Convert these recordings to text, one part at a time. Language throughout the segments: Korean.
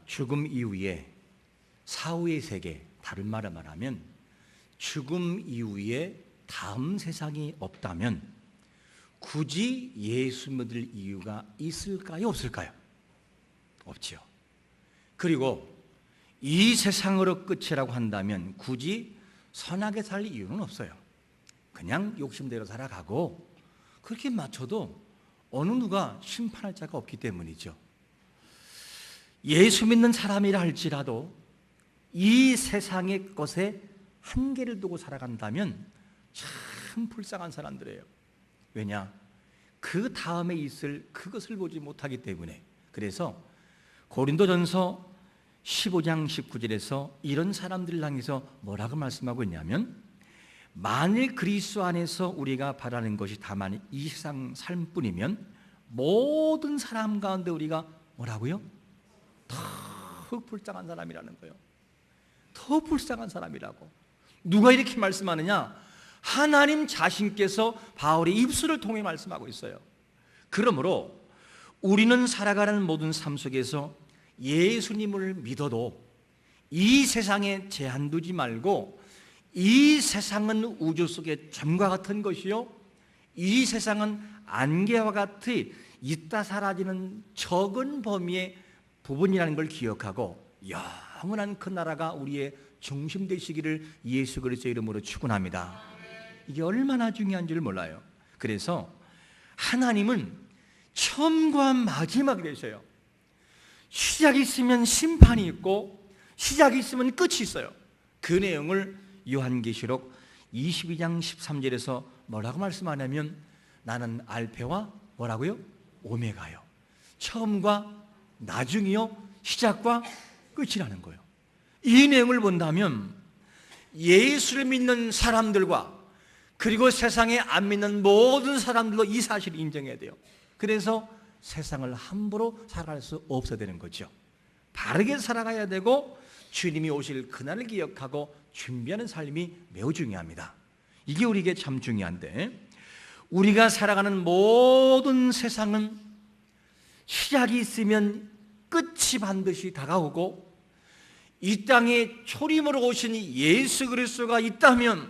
죽음 이후에 사후의 세계, 다른 말로 말하면 죽음 이후에 다음 세상이 없다면 굳이 예수 믿을 이유가 있을까요? 없을까요? 없지요. 그리고 이 세상으로 끝이라고 한다면 굳이 선하게 살 이유는 없어요. 그냥 욕심대로 살아가고 그렇게 맞춰도 어느 누가 심판할 자가 없기 때문이죠. 예수 믿는 사람이라 할지라도 이 세상의 것에 한계를 두고 살아간다면 참 불쌍한 사람들이에요. 왜냐? 그 다음에 있을 그것을 보지 못하기 때문에. 그래서 고린도전서 15장 19절에서 이런 사람들을 향해서 뭐라고 말씀하고 있냐면, 만일 그리스도 안에서 우리가 바라는 것이 다만 이 세상 삶뿐이면 모든 사람 가운데 우리가 뭐라고요? 더 불쌍한 사람이라는 거예요. 더 불쌍한 사람이라고. 누가 이렇게 말씀하느냐? 하나님 자신께서 바울의 입술을 통해 말씀하고 있어요. 그러므로 우리는 살아가는 모든 삶 속에서 예수님을 믿어도 이 세상에 제한 두지 말고, 이 세상은 우주 속의 점과 같은 것이요, 이 세상은 안개와 같이 있다 사라지는 적은 범위의 부분이라는 걸 기억하고 영원한 그 나라가 우리의 중심 되시기를 예수 그리스도의 이름으로 축원합니다. 이게 얼마나 중요한지를 몰라요. 그래서 하나님은 처음과 마지막이 되셔요. 시작이 있으면 심판이 있고 시작이 있으면 끝이 있어요. 그 내용을 요한계시록 22장 13절에서 뭐라고 말씀하냐면, 나는 알페와 뭐라고요? 오메가요. 처음과 나중이요, 시작과 끝이라는 거예요. 이 내용을 본다면 예수를 믿는 사람들과 그리고 세상에 안 믿는 모든 사람들도 이 사실을 인정해야 돼요. 그래서 세상을 함부로 살아갈 수 없어야 되는 거죠. 바르게 살아가야 되고 주님이 오실 그날을 기억하고 준비하는 삶이 매우 중요합니다. 이게 우리에게 참 중요한데, 우리가 살아가는 모든 세상은 시작이 있으면 끝이 반드시 다가오고, 이 땅에 초림으로 오신 예수 그리스도가 있다면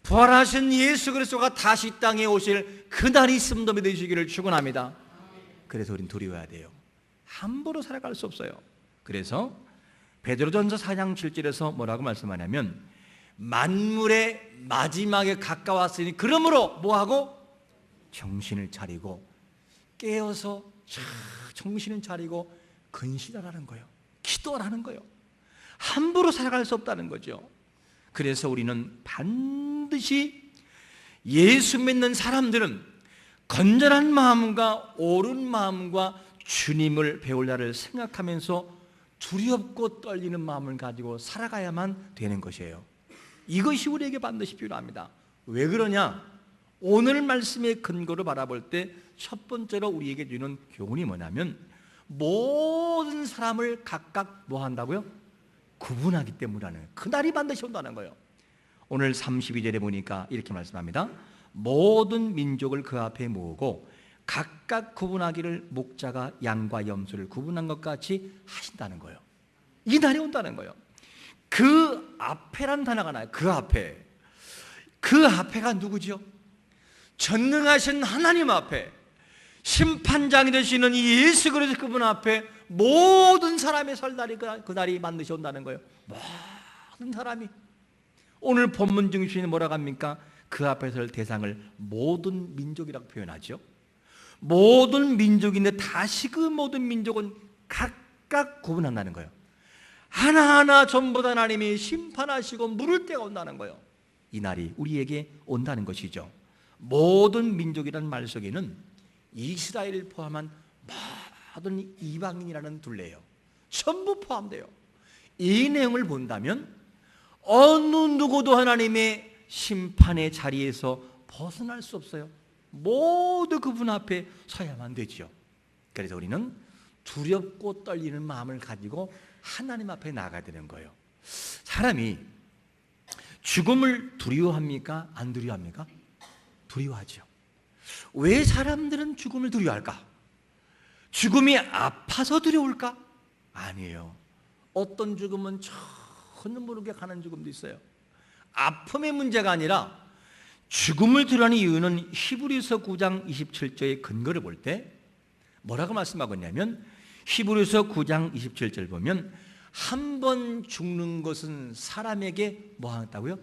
부활하신 예수 그리스도가 다시 땅에 오실 그날이 있음도 믿으시기를 축원합니다. 그래서 우리는 두려워야 돼요. 함부로 살아갈 수 없어요. 그래서 베드로전서 4장 7절에서 뭐라고 말씀하냐면, 만물의 마지막에 가까웠으니 그러므로 뭐하고? 정신을 차리고 깨어서 정신을 차리고 근신하라는 거예요. 기도하라는 거예요. 함부로 살아갈 수 없다는 거죠. 그래서 우리는 반드시 예수 믿는 사람들은 건전한 마음과 옳은 마음과 주님을 배울 날을 생각하면서 두렵고 떨리는 마음을 가지고 살아가야만 되는 것이에요. 이것이 우리에게 반드시 필요합니다. 왜 그러냐? 오늘 말씀의 근거로 바라볼 때 첫 번째로 우리에게 주는 교훈이 뭐냐면, 모든 사람을 각각 뭐 한다고요? 구분하기 때문이라는, 그날이 반드시 온다는 거예요. 오늘 32절에 보니까 이렇게 말씀합니다. 모든 민족을 그 앞에 모으고 각각 구분하기를 목자가 양과 염소를 구분한 것 같이 하신다는 거예요. 이 날이 온다는 거예요. 그 앞에란 단어가 나요. 그 앞에. 그 앞에가 누구죠? 전능하신 하나님 앞에, 심판장이 되시는 이 예수 그리스도 그분 앞에 모든 사람이 설 날이 그 날이 반드시 온다는 거예요. 모든 사람이. 오늘 본문 중심이 뭐라고 합니까? 그 앞에 설 대상을 모든 민족이라고 표현하죠. 모든 민족인데 다시 그 모든 민족은 각각 구분한다는 거예요. 하나하나 전부 다 하나님이 심판하시고 물을 때가 온다는 거예요. 이 날이 우리에게 온다는 것이죠. 모든 민족이라는 말 속에는 이스라엘을 포함한 모든 이방인이라는 둘레예요. 전부 포함돼요. 이 내용을 본다면 어느 누구도 하나님의 심판의 자리에서 벗어날 수 없어요. 모두 그분 앞에 서야만 되죠. 그래서 우리는 두렵고 떨리는 마음을 가지고 하나님 앞에 나가야 되는 거예요. 사람이 죽음을 두려워합니까? 안 두려워합니까? 두려워하죠. 왜 사람들은 죽음을 두려워할까? 죽음이 아파서 두려울까? 아니에요. 어떤 죽음은 전혀 모르게 가는 죽음도 있어요. 아픔의 문제가 아니라 죽음을 두려는 이유는 히브리서 9장 27절의 근거를 볼 때 뭐라고 말씀하고 있냐면, 히브리서 9장 27절 보면 한 번 죽는 것은 사람에게 뭐 하다고요?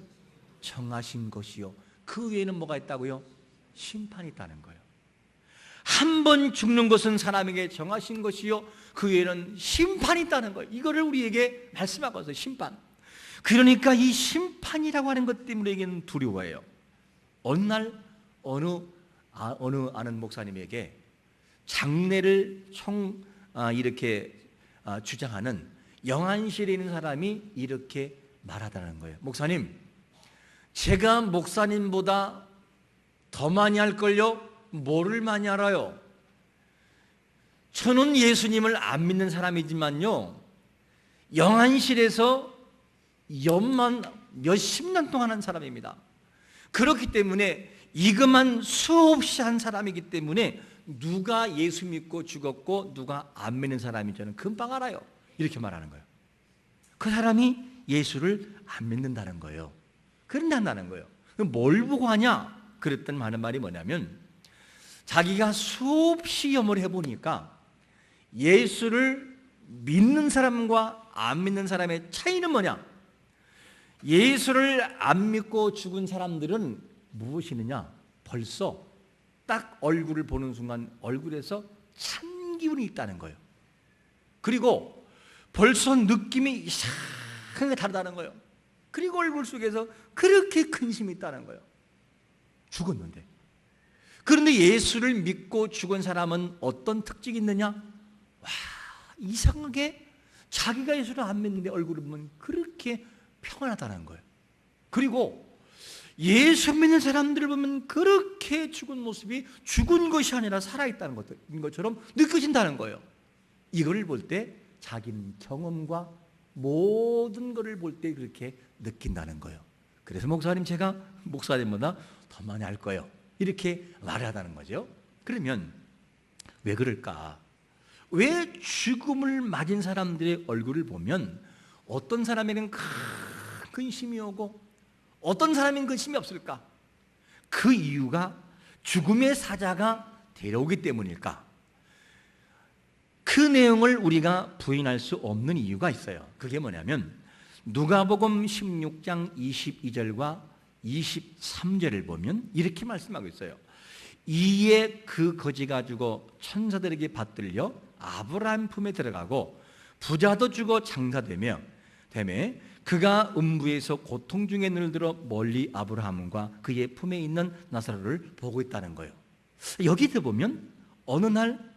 정하신 것이요, 그 외에는 뭐가 있다고요? 심판이 있다는 거예요. 한 번 죽는 것은 사람에게 정하신 것이요, 그 외에는 심판이 있다는 거예요. 이거를 우리에게 말씀하고 있어요. 심판. 그러니까 이 심판이라고 하는 것 때문에 우리에게는 두려워해요. 어느 날 어느 아는 목사님에게 장례를 이렇게 주장하는 영안실에 있는 사람이 이렇게 말하다는 거예요. 목사님, 제가 목사님보다 더 많이 할걸요? 뭐를 많이 알아요? 저는 예수님을 안 믿는 사람이지만요, 영안실에서 몇십 년 동안 한 사람입니다. 그렇기 때문에 이것만 수없이 한 사람이기 때문에 누가 예수 믿고 죽었고 누가 안 믿는 사람인지 저는 금방 알아요. 이렇게 말하는 거예요. 그 사람이 예수를 안 믿는다는 거예요. 그런다는 거예요. 그럼 뭘 보고 하냐? 그랬던 하는 말이 뭐냐면, 자기가 수없이 염을 해보니까 예수를 믿는 사람과 안 믿는 사람의 차이는 뭐냐? 예수를 안 믿고 죽은 사람들은 무엇이느냐? 벌써 딱 얼굴을 보는 순간 얼굴에서 찬 기운이 있다는 거예요. 그리고 벌써 느낌이 이상하게 다르다는 거예요. 그리고 얼굴 속에서 그렇게 근심이 있다는 거예요. 죽었는데. 그런데 예수를 믿고 죽은 사람은 어떤 특징이 있느냐? 와, 이상하게 자기가 예수를 안 믿는데 얼굴을 보면 그렇게 평안하다는 거예요. 그리고 예수 믿는 사람들을 보면 그렇게 죽은 모습이 죽은 것이 아니라 살아있다는 것처럼 느껴진다는 거예요. 이걸 볼 때 자기는 경험과 모든 것을 볼 때 그렇게 느낀다는 거예요. 그래서 목사님, 제가 목사님보다 더 많이 알 거예요, 이렇게 말하다는 거죠. 그러면 왜 그럴까? 왜 죽음을 맞은 사람들의 얼굴을 보면 어떤 사람에게는 큰 근심이 오고 어떤 사람에게는 근심이 없을까? 그 이유가 죽음의 사자가 데려오기 때문일까? 그 내용을 우리가 부인할 수 없는 이유가 있어요. 그게 뭐냐면 누가복음 16장 22절과 23절을 보면 이렇게 말씀하고 있어요. 이에 그 거지가 죽어 천사들에게 받들려 아브라함 품에 들어가고 부자도 죽어 장사되며 그가 음부에서 고통 중에 눈을 들어 멀리 아브라함과 그의 품에 있는 나사로를 보고 있다는 거예요. 여기서 보면 어느 날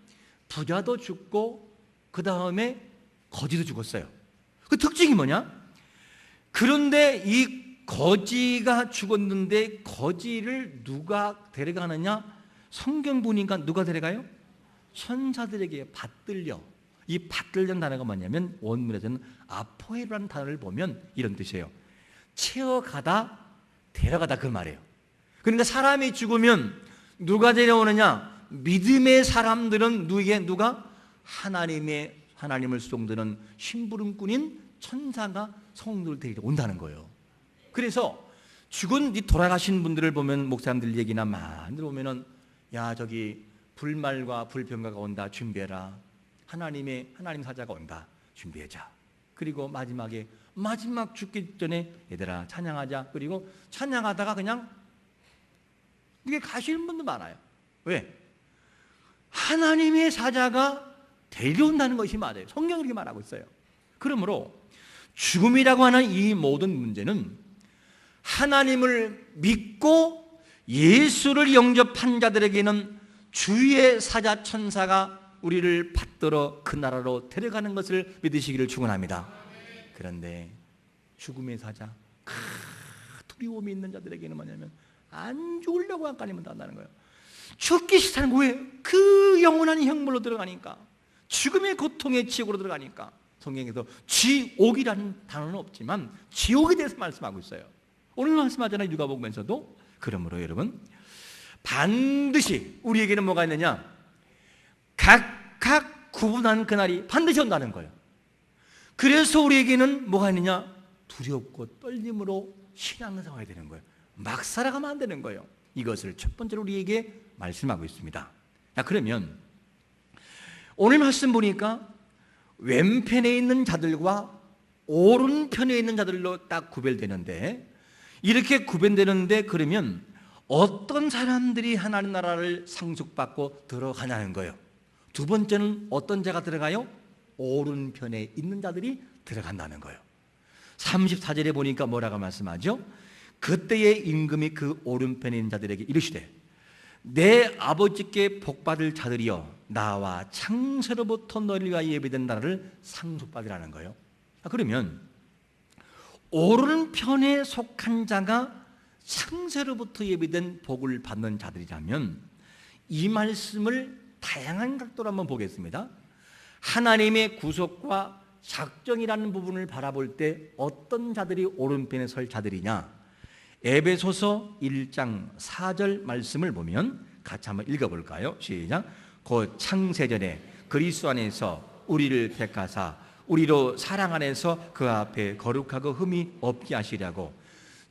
부자도 죽고 그 다음에 거지도 죽었어요. 그 특징이 뭐냐? 그런데 이 거지가 죽었는데 거지를 누가 데려가느냐? 성경 보니까 누가 데려가요? 천사들에게 받들려. 이 받들려는 단어가 뭐냐면 원문에서는 아포에라는 단어를 보면 이런 뜻이에요. 채워가다, 데려가다, 그 말이에요. 그러니까 사람이 죽으면 누가 데려오느냐? 믿음의 사람들은 누가? 하나님을 수종드는 심부름꾼인 천사가 성도를 데리러 온다는 거예요. 그래서 죽은 돌아가신 분들을 보면 목사님들 얘기나 많이 들어보면은, 야, 저기 불말과 불병가가 온다, 준비해라. 하나님 사자가 온다, 준비하자. 그리고 마지막 죽기 전에 얘들아 찬양하자. 그리고 찬양하다가 그냥 이게 가시는 분도 많아요. 왜? 하나님의 사자가 데려온다는 것이 맞아요. 성경이 그렇게 말하고 있어요. 그러므로 죽음이라고 하는 이 모든 문제는 하나님을 믿고 예수를 영접한 자들에게는 주의 사자 천사가 우리를 받들어 그 나라로 데려가는 것을 믿으시기를 축원합니다. 그런데 죽음의 사자, 두려움이 있는 자들에게는 뭐냐면 안 죽으려고 안간힘을 한다는 거예요. 죽기 싫다는 거예요. 그 영원한 형물로 들어가니까, 죽음의 고통의 지옥으로 들어가니까. 성경에서 지옥이라는 단어는 없지만 지옥에 대해서 말씀하고 있어요. 오늘 말씀하잖아요, 누가복음에서도. 그러므로 반드시 우리에게는 뭐가 있느냐? 각각 구분한 그날이 반드시 온다는 거예요. 그래서 우리에게는 뭐가 있느냐? 두렵고 떨림으로 신앙생활이 되는 거예요. 막 살아가면 안 되는 거예요. 이것을 첫 번째로 우리에게 말씀하고 있습니다. 자, 그러면 오늘 말씀 보니까 왼편에 있는 자들과 오른편에 있는 자들로 딱 구별되는데, 이렇게 구별되는데 그러면 어떤 사람들이 하나님 나라를 상속받고 들어가냐는 거예요. 두 번째는 어떤 자가 들어가요? 오른편에 있는 자들이 들어간다는 거예요. 34절에 보니까 뭐라고 말씀하죠? 그때의 임금이 그 오른편에 있는 자들에게 이르시되 내 아버지께 복받을 자들이여 나와 창세로부터 너희가 예비된 나라를 상속받으라는 거예요. 그러면 오른편에 속한 자가 창세로부터 예비된 복을 받는 자들이라면 이 말씀을 다양한 각도로 한번 보겠습니다. 하나님의 구속과 작정이라는 부분을 바라볼 때 어떤 자들이 오른편에 설 자들이냐? 에베소서 1장 4절 말씀을 보면 같이 한번 읽어볼까요? 시작. 곧 창세전에 그리스도 안에서 우리를 택하사 우리로 사랑 안에서 그 앞에 거룩하고 흠이 없게 하시려고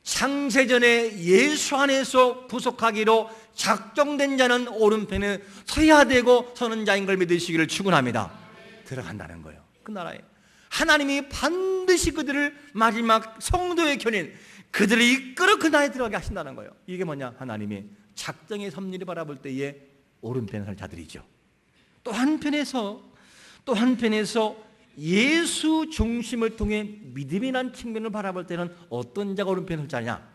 창세전에 예수 안에서 구속하기로 작정된 자는 오른편에 서야 되고 서는 자인 걸 믿으시기를 축원합니다. 들어간다는 거예요. 그 나라에 하나님이 반드시 그들을 마지막 성도의 견인, 그들을 이끌어 그 나라에 들어가게 하신다는 거예요. 이게 뭐냐? 하나님이 작정의 섭리를 바라볼 때에 오른편에 설 자들이죠. 또 한편에서 예수 중심을 통해 믿음이라는 측면을 바라볼 때는 어떤 자가 오른편에 설 자냐?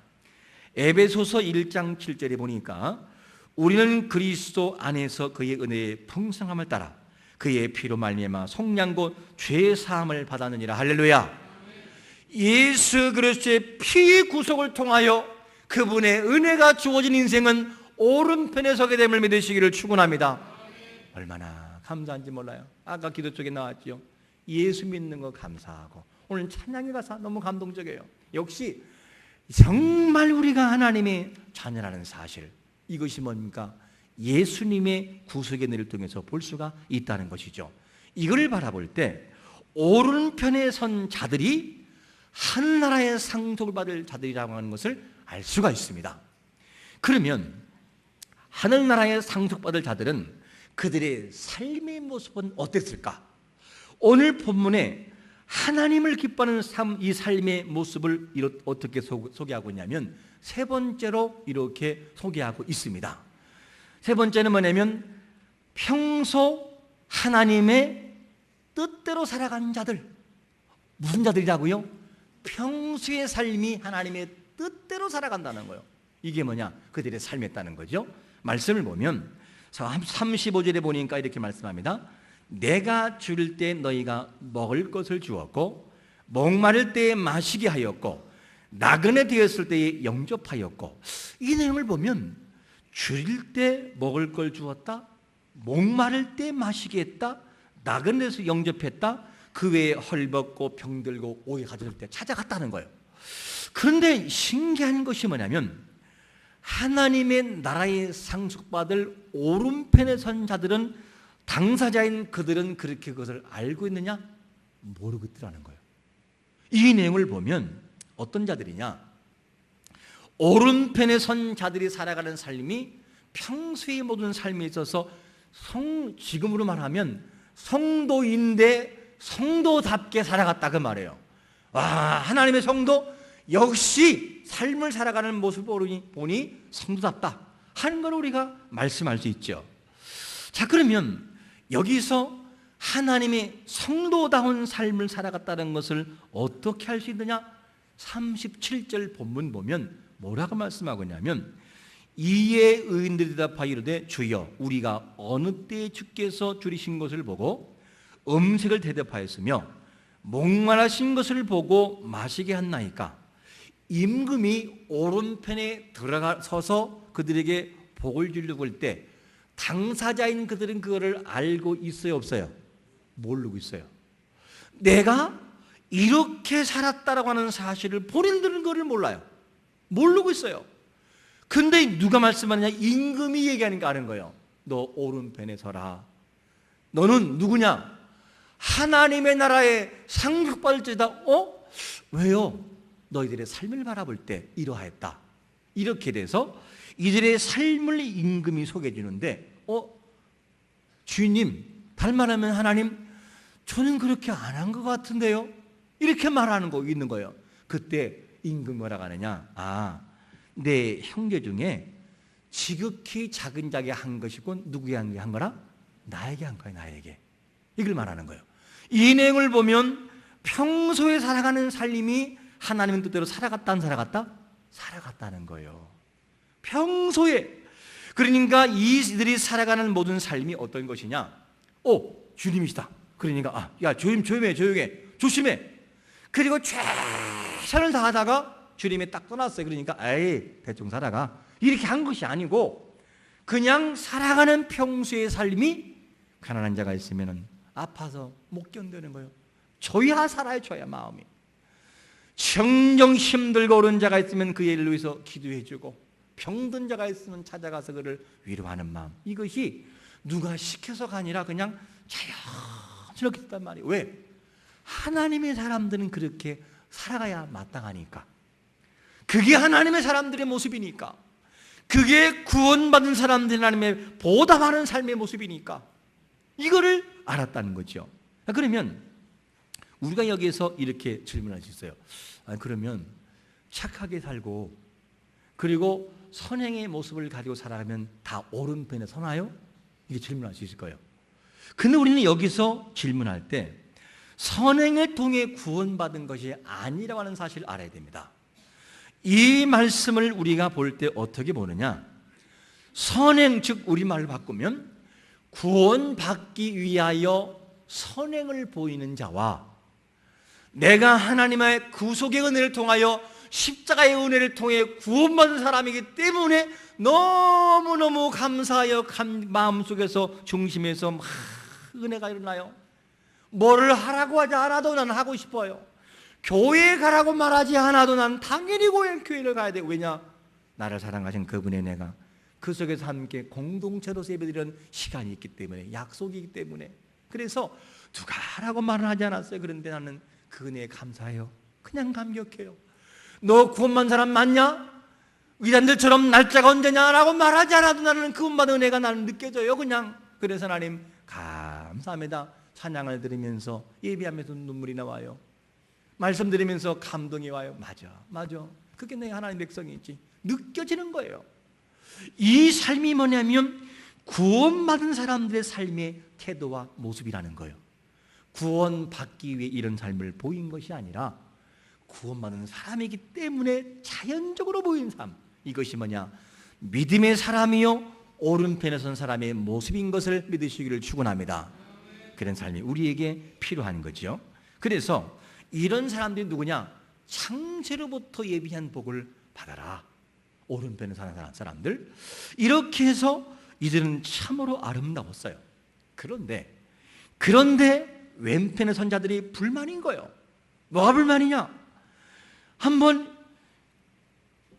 에베소서 1장 7절에 보니까 우리는 그리스도 안에서 그의 은혜의 풍성함을 따라 그의 피로 말미암아 속량고 죄 사함을 받았느니라. 할렐루야. 예수 그리스도의 피 구속을 통하여 그분의 은혜가 주어진 인생은 오른편에 서게 됨을 믿으시기를 축원합니다. 얼마나 감사한지 몰라요. 아까 기도 쪽에 나왔죠. 예수 믿는 거 감사하고, 오늘 찬양의 가사 너무 감동적이에요. 역시 정말 우리가 하나님의 자녀라는 사실, 이것이 뭡니까? 예수님의 구속의 은혜를 통해서 볼 수가 있다는 것이죠. 이걸 바라볼 때 오른편에 선 자들이 하늘나라의 상속을 받을 자들이라고 하는 것을 알 수가 있습니다. 그러면 하늘나라의 상속받을 자들은 그들의 삶의 모습은 어땠을까? 오늘 본문에 하나님을 기뻐하는 이 삶의 모습을 어떻게 소개하고 있냐면 세 번째로 이렇게 소개하고 있습니다. 세 번째는 뭐냐면 평소 하나님의 뜻대로 살아가는 자들. 무슨 자들이라고요? 평소의 삶이 하나님의 뜻대로 살아간다는 거예요. 이게 뭐냐? 그들의 삶이었다는 거죠. 말씀을 보면 35절에 보니까 이렇게 말씀합니다. 내가 줄일 때 너희가 먹을 것을 주었고 목마를 때에 마시게 하였고 나그네 되었을 때에 영접하였고, 이 내용을 보면 줄일 때 먹을 걸 주었다, 목마를 때 마시게 했다, 나그네에서 영접했다, 그 외에 헐벗고 병들고 오해 가졌을 때 찾아갔다는 거예요. 그런데 신기한 것이 뭐냐면 하나님의 나라에 상속받을 오른편에 선 자들은, 당사자인 그들은 그렇게 그것을 알고 있느냐? 모르고 있더라는 거예요. 이 내용을 보면 어떤 자들이냐? 오른편에 선 자들이 살아가는 삶이 평소의 모든 삶에 있어서 지금으로 말하면 성도인데 성도답게 살아갔다 그 말이에요. 와, 하나님의 성도 역시 삶을 살아가는 모습을 보니 성도답다 하는 걸 우리가 말씀할 수 있죠. 자, 그러면 여기서 하나님의 성도다운 삶을 살아갔다는 것을 어떻게 할 수 있느냐? 37절 본문 보면 뭐라고 말씀하고 있냐면 이에 의인들이 대답하여 이르되 주여 우리가 어느 때에 주께서 줄이신 것을 보고 음식을 대접하였으며 목마르신 것을 보고 마시게 했나이까? 임금이 오른편에 들어서서 그들에게 복을 주려고 할 때 당사자인 그들은 그거를 알고 있어요, 없어요? 모르고 있어요. 내가 이렇게 살았다라고 하는 사실을 본인들은 그걸 몰라요. 모르고 있어요. 근데 누가 말씀하느냐? 임금이 얘기하니까 아는 거예요. 너 오른편에 서라. 너는 누구냐? 하나님의 나라에 상급받을지다. 왜요? 너희들의 삶을 바라볼 때 이러하였다. 이렇게 돼서 이들의 삶을 임금이 소개해 주는데 주인님, 달만하면 하나님, 저는 그렇게 안 한 것 같은데요? 이렇게 말하는 거 있는 거예요. 그때 임금이 뭐라고 하느냐? 내 형제 중에 지극히 작은 자에게 한 것이고 누구에게 한 거라? 나에게 한 거야, 나에게. 이걸 말하는 거예요. 이 내용을 보면 평소에 살아가는 삶이 하나님의 뜻대로 살아갔다 안 살아갔다? 살아갔다는 거예요. 평소에. 그러니까 이들이 살아가는 모든 삶이 어떤 것이냐? 주님이시다. 그러니까 야, 조용해, 조심해. 그리고 최선을 다하다가 주님이 딱 떠났어요. 그러니까 대충 살아가. 이렇게 한 것이 아니고 그냥 살아가는 평소의 삶이, 가난한 자가 있으면 아파서 못 견디는 거예요. 줘야 살아요. 줘야 마음이. 정정 힘들고 어려운 자가 있으면 그 일을 위해서 기도해주고, 병든 자가 있으면 찾아가서 그를 위로하는 마음. 이것이 누가 시켜서가 아니라 그냥 자연스럽게 됐단 말이에요. 왜? 하나님의 사람들은 그렇게 살아가야 마땅하니까. 그게 하나님의 사람들의 모습이니까. 그게 구원받은 사람들 하나님의 보답하는 삶의 모습이니까. 이거를 알았다는 거죠. 그러면 우리가 여기에서 이렇게 질문할 수 있어요. 그러면 착하게 살고 그리고 선행의 모습을 가지고 살아가면 다 오른편에 서나요? 이렇게 질문할 수 있을 거예요. 근데 우리는 여기서 질문할 때 선행을 통해 구원받은 것이 아니라고 하는 사실을 알아야 됩니다. 이 말씀을 우리가 볼 때 어떻게 보느냐? 선행, 즉 우리말로 바꾸면 구원받기 위하여 선행을 보이는 자와 내가 하나님의 구속의 은혜를 통하여 십자가의 은혜를 통해 구원받은 사람이기 때문에 너무너무 감사하여 마음속에서 중심에서 막 은혜가 일어나요. 뭐를 하라고 하지 않아도 난 하고 싶어요. 교회에 가라고 말하지 않아도 난 당연히 교회를 가야 돼. 왜냐? 나를 사랑하신 그분의 내가 그 속에서 함께 공동체로서 예배드리는 시간이 있기 때문에, 약속이기 때문에. 그래서 누가 하라고 말은 하지 않았어요. 그런데 나는 그 은혜에 감사해요. 그냥 감격해요. 너 구원받은 사람 맞냐? 이단들처럼 날짜가 언제냐라고 말하지 않아도 나는 구원받은 은혜가 나는 느껴져요. 그냥. 그래서 하나님 감사합니다. 찬양을 들으면서 예배하면서 눈물이 나와요. 말씀 들으면서 감동이 와요. 맞아. 그게 내 하나님 백성이지. 느껴지는 거예요. 이 삶이 뭐냐면 구원받은 사람들의 삶의 태도와 모습이라는 거예요. 구원받기 위해 이런 삶을 보인 것이 아니라 구원받은 사람이기 때문에 자연적으로 보인 삶. 이것이 뭐냐? 믿음의 사람이요 오른편에 선 사람의 모습인 것을 믿으시기를 축원합니다. 그런 삶이 우리에게 필요한 거죠. 그래서 이런 사람들이 누구냐? 창세로부터 예비한 복을 받아라. 오른편에 사는 사람들. 이렇게 해서 이들은 참으로 아름다웠어요. 그런데 왼편에 선 자들이 불만인 거예요. 뭐가 불만이냐? 한번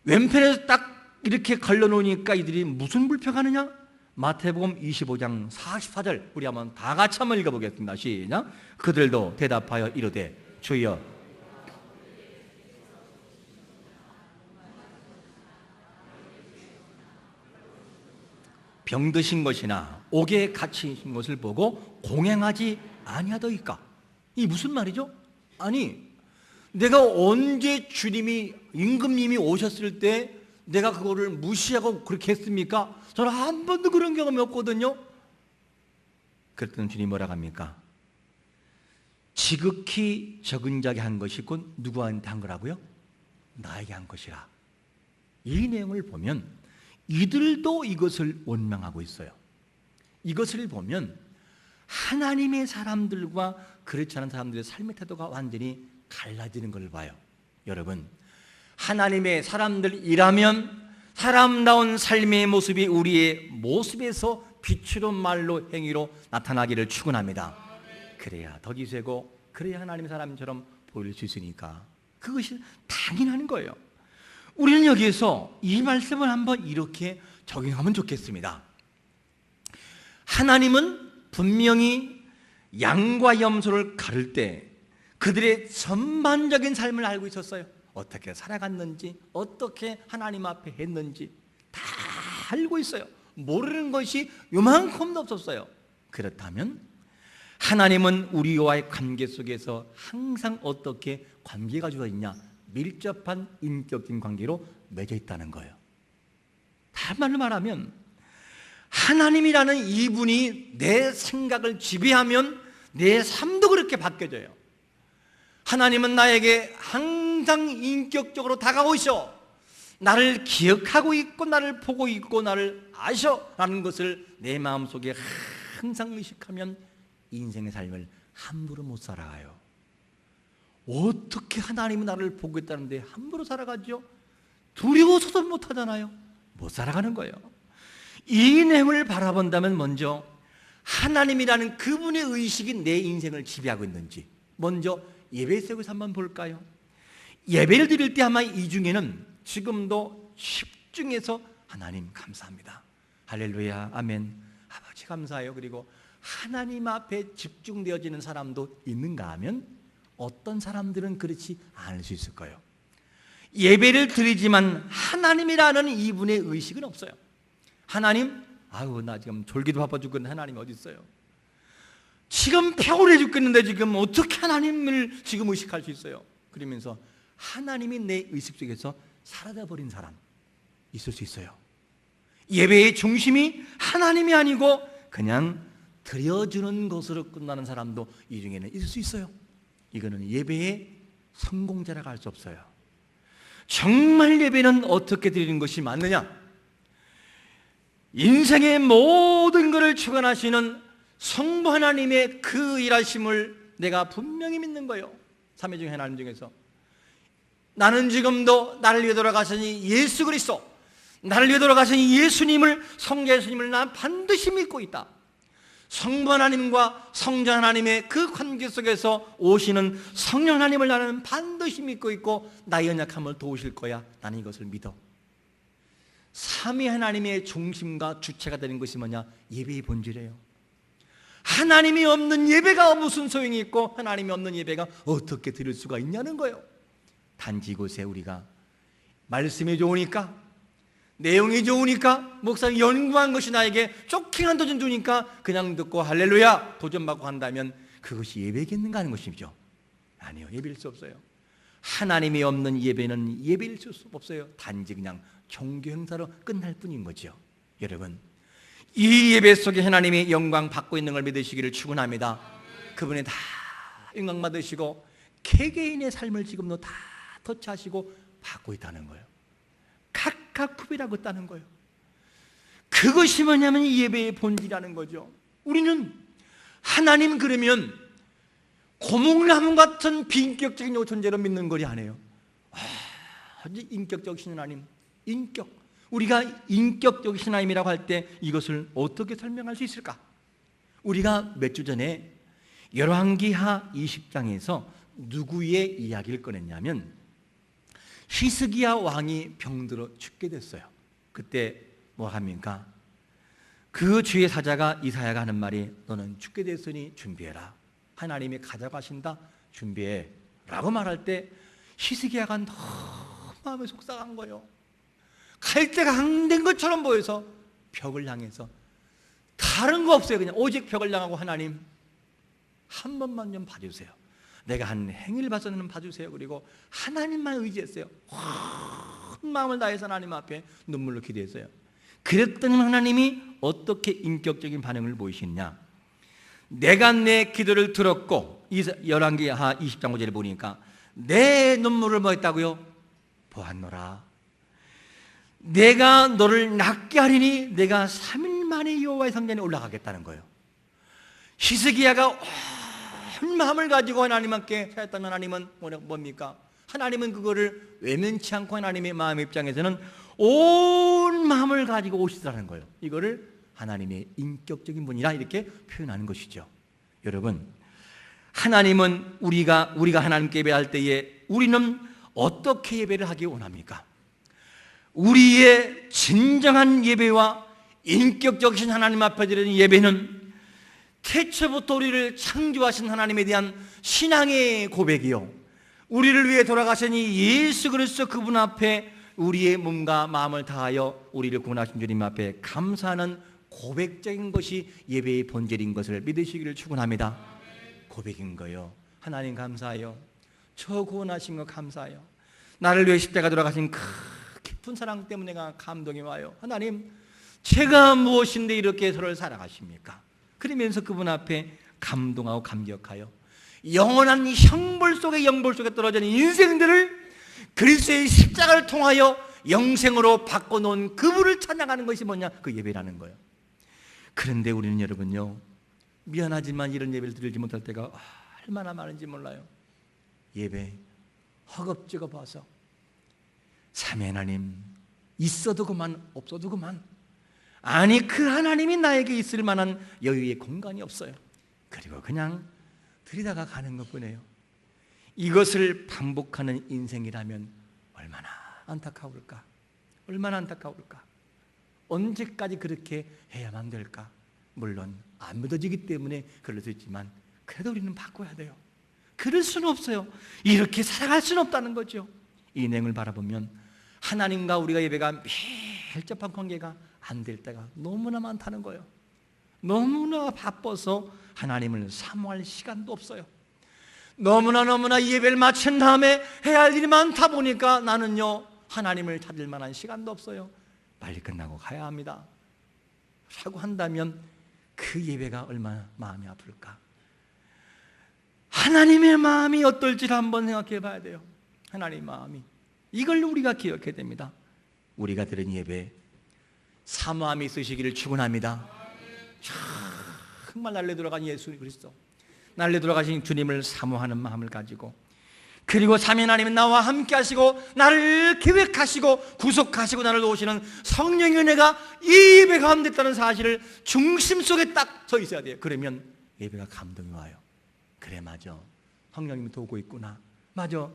왼편에 딱 이렇게 걸러놓으니까 이들이 무슨 불평하느냐? 마태복음 25장 44절 우리 한번 다 같이 한번 읽어보겠습니다. 시작. 그들도 대답하여 이르되 주여 병드신 것이나 옥에 갇히신 것을 보고 공행하지 아니하더이까. 이 무슨 말이죠? 아니 내가 언제 주님이 임금님이 오셨을 때 내가 그거를 무시하고 그렇게 했습니까? 저는 한 번도 그런 경험이 없거든요. 그랬더니 주님이 뭐라고 합니까? 지극히 적은 자에게 한 것이군 누구한테 한 거라고요? 나에게 한 것이라. 이 내용을 보면 이들도 이것을 원망하고 있어요. 이것을 보면 하나님의 사람들과 그렇지 않은 사람들의 삶의 태도가 완전히 갈라지는 걸 봐요. 여러분, 하나님의 사람들이라면 사람다운 삶의 모습이 우리의 모습에서 빛으로 말로 행위로 나타나기를 축원합니다. 그래야 덕이 세고 그래야 하나님의 사람처럼 보일 수 있으니까 그것이 당연한 거예요. 우리는 여기에서 이 말씀을 한번 이렇게 적용하면 좋겠습니다. 하나님은 분명히 양과 염소를 가를 때 그들의 전반적인 삶을 알고 있었어요. 어떻게 살아갔는지, 어떻게 하나님 앞에 했는지 다 알고 있어요. 모르는 것이 요만큼도 없었어요. 그렇다면 하나님은 우리와의 관계 속에서 항상 어떻게 관계가 주어져 있냐? 밀접한 인격적인 관계로 맺어 있다는 거예요. 다른 말로 말하면 하나님이라는 이분이 내 생각을 지배하면 내 삶도 그렇게 바뀌어져요. 하나님은 나에게 항상 인격적으로 다가오셔 나를 기억하고 있고 나를 보고 있고 나를 아셔라는 것을 내 마음속에 항상 의식하면 인생의 삶을 함부로 못 살아가요. 어떻게 하나님은 나를 보고 있다는데 함부로 살아가죠? 두려워서도 못하잖아요. 못 살아가는 거예요. 이 내용을 바라본다면 먼저 하나님이라는 그분의 의식이 내 인생을 지배하고 있는지 먼저 예배 속에서 한번 볼까요? 예배를 드릴 때 아마 이 중에는 지금도 집중해서 하나님 감사합니다, 할렐루야, 아멘, 아버지 감사해요, 그리고 하나님 앞에 집중되어지는 사람도 있는가 하면 어떤 사람들은 그렇지 않을 수 있을 거예요. 예배를 드리지만 하나님이라는 이분의 의식은 없어요. 하나님, 아유 나 지금 졸기도 바빠 죽겠는데 하나님이 어디 있어요? 지금 피곤해 죽겠는데 지금 어떻게 하나님을 지금 의식할 수 있어요? 그러면서 하나님이 내 의식 속에서 사라져버린 사람 있을 수 있어요. 예배의 중심이 하나님이 아니고 그냥 드려주는 것으로 끝나는 사람도 이 중에는 있을 수 있어요. 이거는 예배의 성공자라고 할 수 없어요. 정말 예배는 어떻게 드리는 것이 맞느냐? 인생의 모든 것을 주관하시는 성부 하나님의 그 일하심을 내가 분명히 믿는 거예요. 삼위중 하나님 중에서 나는 지금도 나를 위해 돌아가시니 예수 그리스도, 나를 위해 돌아가시니 예수님을, 성자 예수님을 난 반드시 믿고 있다. 성부 하나님과 성자 하나님의 그 관계 속에서 오시는 성령 하나님을 나는 반드시 믿고 있고 나의 연약함을 도우실 거야. 나는 이것을 믿어. 삼위 하나님의 중심과 주체가 되는 것이 뭐냐? 예배의 본질이에요. 하나님이 없는 예배가 무슨 소용이 있고 하나님이 없는 예배가 어떻게 드릴 수가 있냐는 거예요. 단지 이곳에 우리가 말씀이 좋으니까, 내용이 좋으니까, 목사님 연구한 것이 나에게 쇼킹한 도전 주니까 그냥 듣고 할렐루야 도전받고 한다면 그것이 예배겠는가 하는 것이죠. 아니요, 예배일 수 없어요. 하나님이 없는 예배는 예배일 수 없어요. 단지 그냥 종교 행사로 끝날 뿐인 거죠. 여러분, 이 예배 속에 하나님이 영광 받고 있는 걸 믿으시기를 축원합니다. 그분이 다 영광 받으시고 개개인의 삶을 지금도 다 터치하시고 받고 있다는 거예요. 각각 구별하고 있다는 거예요. 그것이 뭐냐면 예배의 본질이라는 거죠. 우리는 하나님 그러면 고목나무 같은 비인격적인 존재로 믿는 거리 아니에요. 아주 인격적이신 하나님, 인격. 우리가 인격적이신 하나님이라고 할 때 이것을 어떻게 설명할 수 있을까? 우리가 몇 주 전에 열왕기하 20장에서 누구의 이야기를 꺼냈냐면 히스기야 왕이 병들어 죽게 됐어요. 그때 뭐 합니까? 그 주의 사자가 이사야가 하는 말이 너는 죽게 됐으니 준비해라. 하나님이 가져가신다. 준비해 라고 말할 때 히스기야가 너무 마음이 속상한 거예요. 갈대가 항된 것처럼 보여서 벽을 향해서 다른 거 없어요. 그냥 오직 벽을 향하고 하나님 한 번만 좀 봐주세요. 내가 한 행위를 봐서는 봐주세요. 그리고 하나님만 의지했어요. 온 마음을 다해서 하나님 앞에 눈물로 기도했어요. 그랬더니 하나님이 어떻게 인격적인 반응을 보이시느냐? 내가 내 기도를 들었고 열왕기하 20장 5절에 보니까 내 눈물을 뭐 했다고요? 보았노라. 내가 너를 낫게 하리니 내가 3일 만에 여호와의 성전에 올라가겠다는 거예요. 히스기야가 온 마음을 가지고 하나님께 찾았다면 하나님은 뭡니까? 하나님은 그거를 외면치 않고 하나님의 마음의 입장에서는 온 마음을 가지고 오시더라는 거예요. 이거를 하나님의 인격적인 분이라 이렇게 표현하는 것이죠. 여러분, 하나님은 우리가 하나님께 예배할 때에 우리는 어떻게 예배를 하기 원합니까? 우리의 진정한 예배와 인격적이신 하나님 앞에 드리는 예배는 태초부터 우리를 창조하신 하나님에 대한 신앙의 고백이요, 우리를 위해 돌아가신 이 예수 그리스도 그분 앞에 우리의 몸과 마음을 다하여 우리를 구원하신 주님 앞에 감사하는 고백적인 것이 예배의 본질인 것을 믿으시기를 축원합니다. 고백인 거요. 하나님 감사해요. 저 구원하신 거 감사해요. 나를 위해 십자가 돌아가신 그 깊은 사랑 때문에 감동이 와요. 하나님, 제가 무엇인데 이렇게 서로를 사랑하십니까? 그러면서 그분 앞에 감동하고 감격하여 영원한 형벌 속에 떨어진 인생들을 그리스도의 십자가를 통하여 영생으로 바꿔놓은 그분을 찬양하는 것이 뭐냐? 그 예배라는 거예요. 그런데 우리는 여러분요, 미안하지만 이런 예배를 드리지 못할 때가 얼마나 많은지 몰라요. 예배 허겁지겁 와서 삼위 하나님 있어도 그만 없어도 그만, 아니 그 하나님이 나에게 있을 만한 여유의 공간이 없어요. 그리고 그냥 들이다가 가는 것뿐이에요. 이것을 반복하는 인생이라면 얼마나 안타까울까? 얼마나 안타까울까? 언제까지 그렇게 해야만 될까? 물론 안 믿어지기 때문에 그럴 수 있지만 그래도 우리는 바꿔야 돼요. 그럴 수는 없어요. 이렇게 살아갈 수는 없다는 거죠. 이 내용을 바라보면 하나님과 우리가 예배가 밀접한 관계가 안 될 때가 너무나 많다는 거예요. 너무나 바빠서 하나님을 사모할 시간도 없어요. 너무나 예배를 마친 다음에 해야 할 일이 많다 보니까 나는요, 하나님을 찾을 만한 시간도 없어요. 빨리 끝나고 가야 합니다 라고 한다면 그 예배가 얼마나 마음이 아플까? 하나님의 마음이 어떨지를 한번 생각해 봐야 돼요. 하나님의 마음이, 이걸 우리가 기억해야 됩니다. 우리가 드린 예배 사모함이 있으시기를 축원합니다. 정말 날려 들어간 예수 그리스도, 날려 들어가신 주님을 사모하는 마음을 가지고, 그리고 삼위 하나님은 나와 함께 하시고 나를 계획하시고 구속하시고 나를 도우시는 성령의 은혜가 이 예배 가운데 있다는 사실을 중심 속에 딱 서 있어야 돼요. 그러면 예배가 감동이 와요. 그래, 맞아, 성령님이 도우고 있구나, 맞아,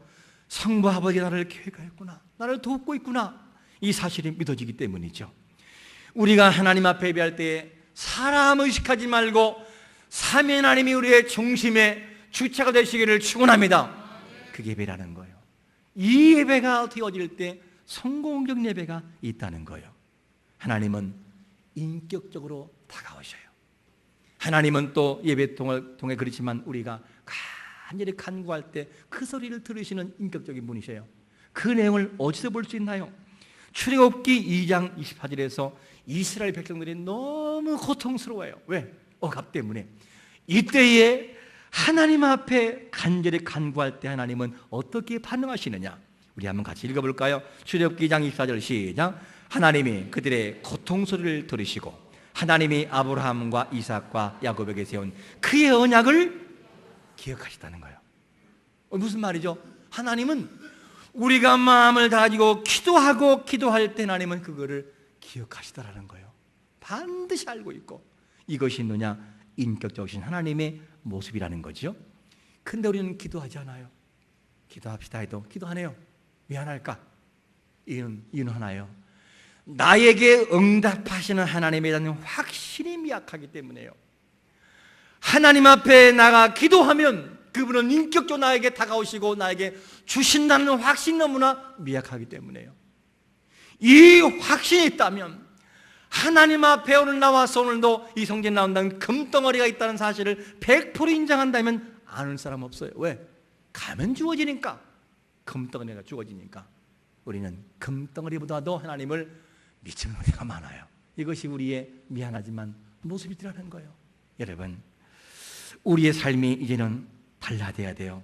성부 아버지 나를 계획하였구나, 나를 돕고 있구나, 이 사실이 믿어지기 때문이죠. 우리가 하나님 앞에 예배할 때 사람 의식하지 말고 삼위 하나님이 우리의 중심의 주체가 되시기를 축원합니다. 그게 예배라는 거예요. 이 예배가 되어질 때 성공적 예배가 있다는 거예요. 하나님은 인격적으로 다가오셔요. 하나님은 또 예배 통해 그렇지만 우리가 간절히 간구할 때 그 소리를 들으시는 인격적인 분이셔요. 그 내용을 어디서 볼 수 있나요? 출애굽기 2장 24절에서 이스라엘 백성들이 너무 고통스러워요. 왜? 억압 때문에. 이때에 하나님 앞에 간절히 간구할 때 하나님은 어떻게 반응하시느냐? 우리 한번 같이 읽어볼까요? 출애굽기 2장 24절 시작. 하나님이 그들의 고통 소리를 들으시고 하나님이 아브라함과 이삭과 야곱에게 세운 그의 언약을 기억하시다는 거예요. 무슨 말이죠? 하나님은 우리가 마음을 가지고 기도하고 기도할 때 하나님은 그거를 기억하시더라는 거예요. 반드시 알고 있고, 이것이 누냐? 인격적이신 하나님의 모습이라는 거죠. 근데 우리는 기도하지 않아요. 기도합시다 해도 기도 안 해요. 왜 안 할까? 이유는 하나예요. 나에게 응답하시는 하나님에 대한 확신이 미약하기 때문에요. 하나님 앞에 나가 기도하면 그분은 인격적으로 나에게 다가오시고 나에게 주신다는 확신이 너무나 미약하기 때문에요. 이 확신이 있다면 하나님 앞에 오늘 나와서 오늘도 이 성전에 나온다는 금덩어리가 있다는 사실을 100% 인정한다면 아는 사람 없어요. 왜? 가면 주어지니까. 금덩어리가 주어지니까. 우리는 금덩어리보다도 하나님을 미치는 때가 많아요. 이것이 우리의 미안하지만 모습이라는 거예요. 여러분, 우리의 삶이 이제는 달라져야 돼요.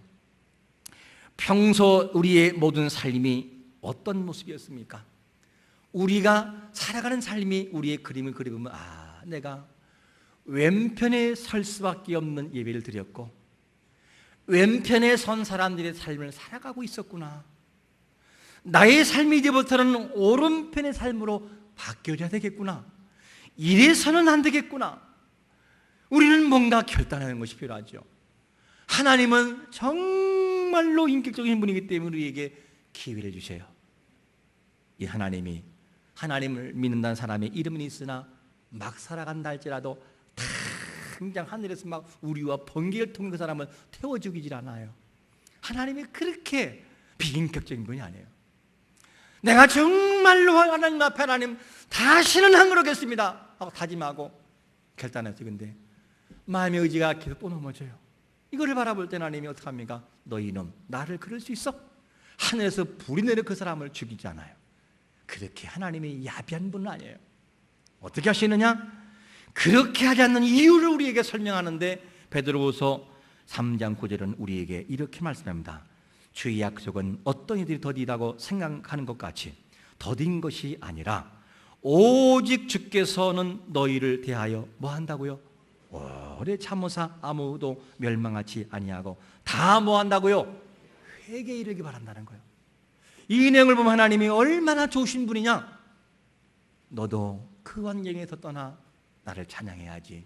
평소 우리의 모든 삶이 어떤 모습이었습니까? 우리가 살아가는 삶이 우리의 그림을 그려보면 내가 왼편에 설 수밖에 없는 예배를 드렸고 왼편에 선 사람들의 삶을 살아가고 있었구나. 나의 삶이 이제부터는 오른편의 삶으로 바뀌어야 되겠구나. 이래서는 안 되겠구나. 우리는 뭔가 결단하는 것이 필요하죠. 하나님은 정말로 인격적인 분이기 때문에 우리에게 기회를 주셔요. 이 하나님이 하나님을 믿는다는 사람의 이름은 있으나 막 살아간다 할지라도 다 당장 하늘에서 막 우리와 번개를 통해 그 사람을 태워 죽이질 않아요. 하나님이 그렇게 비인격적인 분이 아니에요. 내가 정말로 하나님 앞에 하나님 다시는 안 그러겠습니다 하고 다짐하고 결단했어요. 근데 마음의 의지가 계속 또 넘어져요. 이거를 바라볼 때 하나님이 어떻게 합니까? 너 이놈, 나를 그럴 수 있어? 하늘에서 불이 내려 그 사람을 죽이지 않아요. 그렇게 하나님이 야비한 분은 아니에요. 어떻게 하시느냐? 그렇게 하지 않는 이유를 우리에게 설명하는데 베드로후서 3장 9절은 우리에게 이렇게 말씀합니다. 주의 약속은 어떤 이들이 더디다고 생각하는 것 같이 더딘 것이 아니라 오직 주께서는 너희를 대하여 뭐 한다고요? 오래 참으사 아무도 멸망하지 아니하고 다 뭐 한다고요? 회개에 이르기 바란다는 거예요. 이 내용을 보면 하나님이 얼마나 좋으신 분이냐? 너도 그 환경에서 떠나 나를 찬양해야지.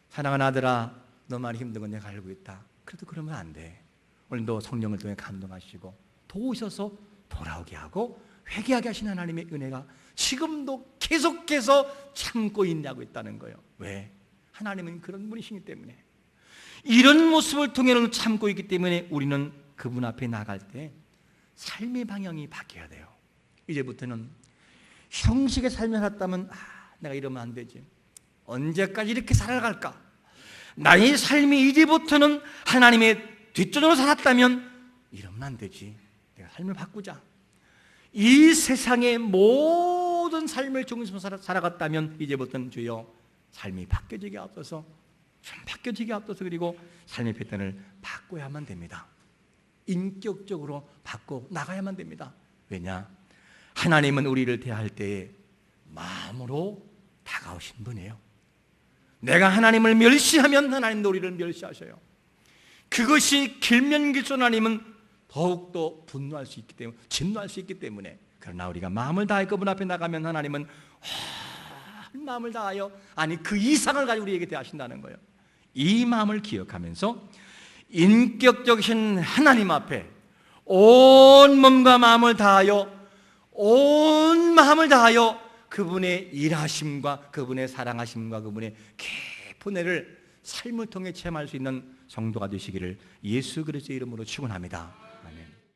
사랑하는 아들아, 너 말이 힘든 건 내가 알고 있다. 그래도 그러면 안 돼. 오늘도 성령을 통해 감동하시고 도우셔서 돌아오게 하고 회개하게 하신 하나님의 은혜가 지금도 계속해서 참고 인내하고 있다는 거예요. 왜? 하나님은 그런 분이시기 때문에. 이런 모습을 통해서 참고 있기 때문에 우리는 그분 앞에 나갈 때 삶의 방향이 바뀌어야 돼요. 이제부터는 형식의 삶을 살았다면 내가 이러면 안 되지. 언제까지 이렇게 살아갈까? 나의 삶이 이제부터는 하나님의 뒷전으로 살았다면 이러면 안 되지. 내가 삶을 바꾸자. 이 세상의 모든 삶을 중심으로 살아갔다면 이제부터는 주여 삶이 바뀌어지게 앞서서 좀 바뀌어지게 앞서서 그리고 삶의 패턴을 바꿔야만 됩니다. 인격적으로 바꿔 나가야만 됩니다. 왜냐? 하나님은 우리를 대할 때에 마음으로 다가오신 분이에요. 내가 하나님을 멸시하면 하나님도 우리를 멸시하셔요. 그것이 길면길수록 하나님은 더욱더 분노할 수 있기 때문에, 진노할 수 있기 때문에. 그러나 우리가 마음을 다해 그분 앞에 나가면 하나님은 마음을 다하여 아니 그 이상을 가지고 우리에게 대하신다는 거예요. 이 마음을 기억하면서 인격적이신 하나님 앞에 온 몸과 마음을 다하여 온 마음을 다하여 그분의 일하심과 그분의 사랑하심과 그분의 깊은 은혜를 삶을 통해 체험할 수 있는 성도가 되시기를 예수 그리스도의 이름으로 축원합니다.